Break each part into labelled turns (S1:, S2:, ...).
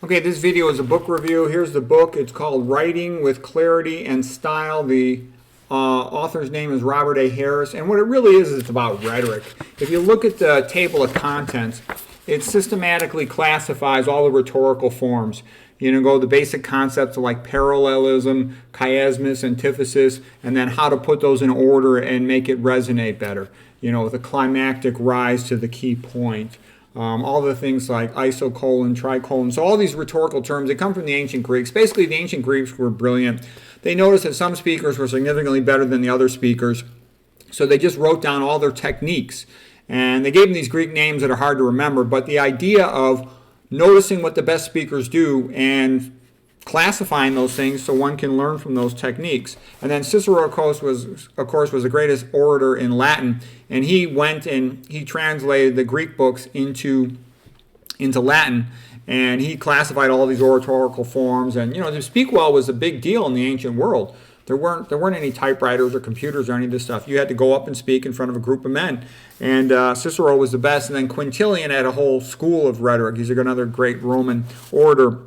S1: Okay, this video is a book review. Here's the book. It's called Writing with Clarity and Style. The author's name is Robert A. Harris. And what it really is it's about rhetoric. If you look at the table of contents, it systematically classifies all the rhetorical forms. You know, go the basic concepts like parallelism, chiasmus, antithesis, and then how to put those in order and make it resonate better. You know, the climactic rise to the key point. All the things like isocolon, tricolon. So all these rhetorical terms, they come from the ancient Greeks. Basically, the ancient Greeks were brilliant. They noticed that some speakers were significantly better than the other speakers. So they just wrote down all their techniques. And they gave them these Greek names that are hard to remember. But the idea of noticing what the best speakers do and classifying those things so one can learn from those techniques. And then Cicero, of course, was the greatest orator in Latin, and he went and he translated the Greek books into Latin, and he classified all these oratorical forms. And you know, to speak well was a big deal in the ancient world. There weren't any typewriters or computers or any of this stuff. You had to go up and speak in front of a group of men. And Cicero was the best. And then Quintilian had a whole school of rhetoric. He's another great Roman orator.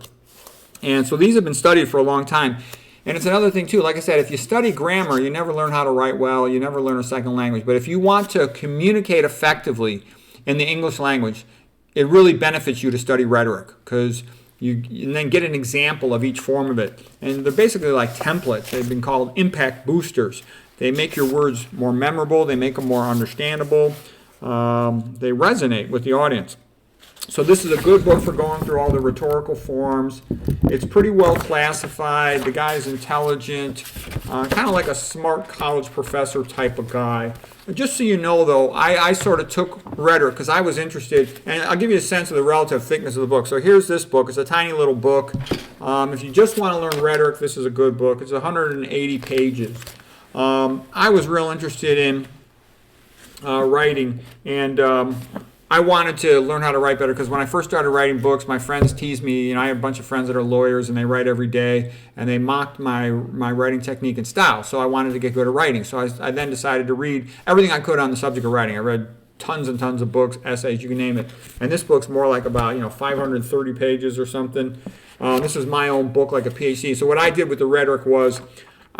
S1: And so these have been studied for a long time. And it's another thing too, like I said, if you study grammar, you never learn how to write well, you never learn a second language. But if you want to communicate effectively in the English language, it really benefits you to study rhetoric, because you then get an example of each form of it. And they're basically like templates. They've been called impact boosters. They make your words more memorable, they make them more understandable, they resonate with the audience. So this is a good book for going through all the rhetorical forms. It's pretty well classified. The guy's intelligent, kind of like a smart college professor type of guy. And just so you know, though, I sort of took rhetoric because I was interested, and I'll give you a sense of the relative thickness of the book. So here's this book. It's a tiny little book. If you just want to learn rhetoric, this is a good book. It's 180 pages. I was real interested in writing, and I wanted to learn how to write better because when I first started writing books, my friends teased me. I have a bunch of friends that are lawyers and they write every day, and they mocked my writing technique and style. So I wanted to get good at writing. So I then decided to read everything I could on the subject of writing. I read tons and tons of books, essays, you can name it. And this book's more like about 530 pages or something. This is my own book, like a PhD. So what I did with the rhetoric was,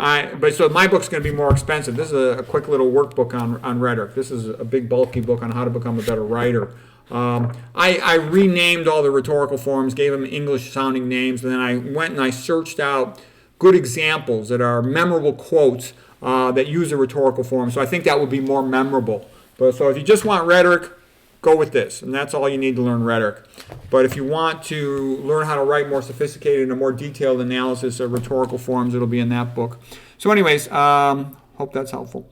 S1: so my book's going to be more expensive. This is a quick little workbook on rhetoric. This is a big bulky book on how to become a better writer. I renamed all the rhetorical forms, gave them English-sounding names, and then I went and I searched out good examples that are memorable quotes that use a rhetorical form. So I think that would be more memorable. So if you just want rhetoric, go with this, and that's all you need to learn rhetoric. But if you want to learn how to write more sophisticated and a more detailed analysis of rhetorical forms, it'll be in that book. So anyways, hope that's helpful.